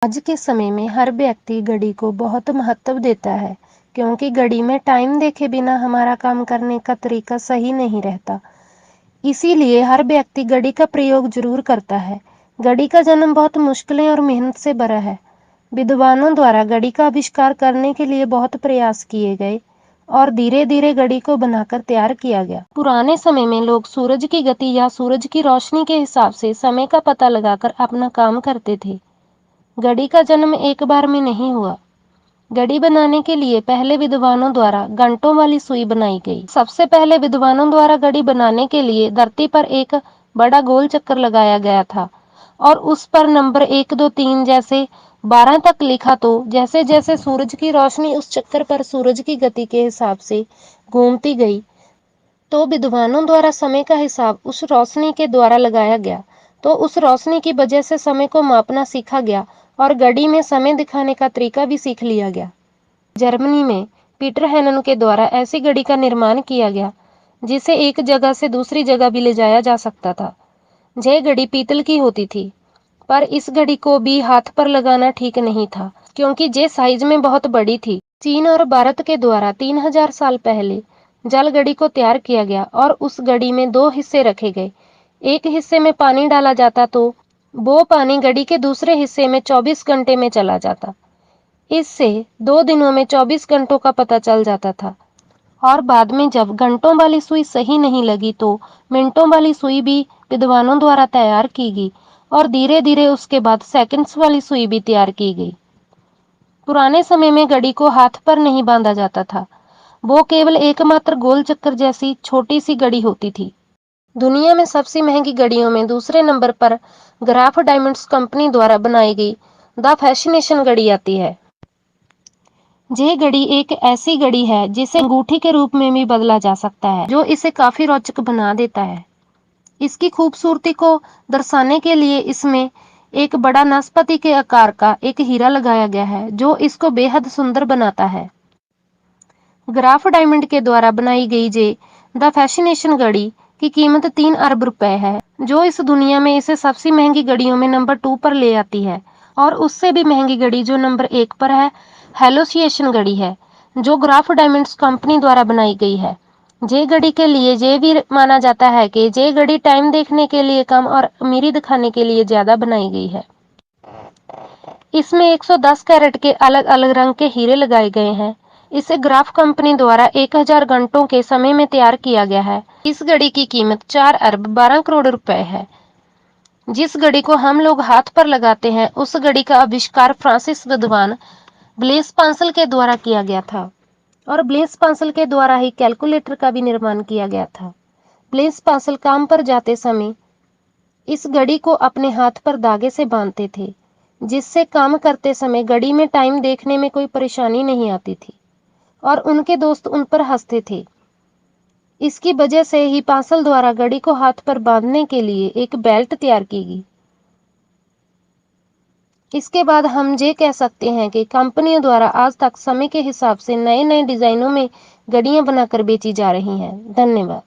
आज के समय में हर व्यक्ति घड़ी को बहुत महत्व देता है, क्योंकि घड़ी में टाइम देखे बिना हमारा काम करने का तरीका सही नहीं रहता। इसीलिए हर व्यक्ति घड़ी का प्रयोग जरूर करता है। घड़ी का जन्म बहुत मुश्किलें और मेहनत से भरा है। विद्वानों द्वारा घड़ी का आविष्कार करने के लिए बहुत प्रयास किए गए और धीरे धीरे घड़ी को बनाकर तैयार किया गया। पुराने समय में लोग सूरज की गति या सूरज की रोशनी के हिसाब से समय का पता लगाकर अपना काम करते थे। घड़ी का जन्म एक बार में नहीं हुआ। घड़ी बनाने के लिए पहले विद्वानों द्वारा घंटों वाली सुई बनाई गई। सबसे पहले विद्वानों द्वारा घड़ी बनाने के लिए धरती पर एक बड़ा गोल चक्कर लगाया गया था और उस पर नंबर 1, 2, 3 जैसे 12 तक लिखा। तो जैसे जैसे सूरज की रोशनी उस चक्कर पर सूरज की गति के हिसाब से घूमती गई, तो विद्वानों द्वारा समय का हिसाब उस रोशनी के द्वारा लगाया गया। तो उस रोशनी की वजह से समय को मापना सीखा गया और घड़ी में समय दिखाने का तरीका भी सीख लिया गया। जर्मनी में पीटर हेनन के द्वारा ऐसी घड़ी का निर्माण किया गया जिसे एक जगह से दूसरी जगह भी ले जाया जा सकता था। यह घड़ी पीतल की होती थी, पर इस घड़ी को भी हाथ पर लगाना ठीक नहीं था, क्योंकि ये साइज में बहुत बड़ी थी। चीन और भारत के द्वारा 3000 साल पहले जल घड़ी को तैयार किया गया और उस घड़ी में 2 हिस्से रखे गए। एक हिस्से में पानी डाला जाता तो वो पानी घड़ी के दूसरे हिस्से में 24 घंटे में चला जाता। इससे 2 दिनों में 24 घंटों का पता चल जाता था। और बाद में जब घंटों वाली सुई सही नहीं लगी तो मिनटों वाली सुई भी विद्वानों द्वारा तैयार की गई और धीरे धीरे उसके बाद सेकंड्स वाली सुई भी तैयार की गई। पुराने समय में घड़ी को हाथ पर नहीं बांधा जाता था, वो केवल एकमात्र गोल चक्कर जैसी छोटी सी घड़ी होती थी। दुनिया में सबसे महंगी घड़ियों में दूसरे नंबर पर ग्राफ डायमंड्स कंपनी द्वारा बनाई गई द फैसिनेशन घड़ी आती है। ये घड़ी एक ऐसी घड़ी है जिसे अंगूठी के रूप में भी बदला जा सकता है, जो इसे काफी रोचक बना देता है। इसकी खूबसूरती को दर्शाने के लिए इसमें एक बड़ा नाशपाती के आकार का एक हीरा लगाया गया है, जो इसको बेहद सुंदर बनाता है। ग्राफ डायमंड के द्वारा बनाई गई जे द फैसिनेशन घड़ी की कीमत 3 अरब रुपए है, जो इस दुनिया में इसे सबसे महंगी घड़ियों में नंबर 2 पर ले आती है। और उससे भी महंगी घड़ी जो नंबर 1 पर है, हेलोसिएशन घड़ी है, जो ग्राफ डायमंड्स कंपनी द्वारा बनाई गई है। जे घड़ी के लिए ये भी माना जाता है कि जे घड़ी टाइम देखने के लिए कम और अमीरी दिखाने के लिए ज्यादा बनाई गई है। इसमें 110 कैरेट के अलग अलग रंग के हीरे लगाए गए हैं। इसे ग्राफ कंपनी द्वारा 1000 घंटों के समय में तैयार किया गया है। इस घड़ी की कीमत 4 अरब 12 करोड़ रुपए है। जिस घड़ी को हम लोग हाथ पर लगाते हैं, उस घड़ी का आविष्कार फ्रांसिस विद्वान ब्लेस पांसल के द्वारा किया गया था और ब्लेस पांसल के द्वारा ही कैलकुलेटर का भी निर्माण किया गया था। ब्लेस पांसल काम पर जाते समय इस घड़ी को अपने हाथ पर धागे से बांधते थे, जिससे काम करते समय घड़ी में टाइम देखने में कोई परेशानी नहीं आती थी और उनके दोस्त उन पर हंसते थे। इसकी वजह से ही पांसल द्वारा घड़ी को हाथ पर बांधने के लिए एक बेल्ट तैयार की गई। इसके बाद हम ये कह सकते हैं कि कंपनियों द्वारा आज तक समय के हिसाब से नए नए डिजाइनों में घड़ियां बनाकर बेची जा रही हैं। धन्यवाद।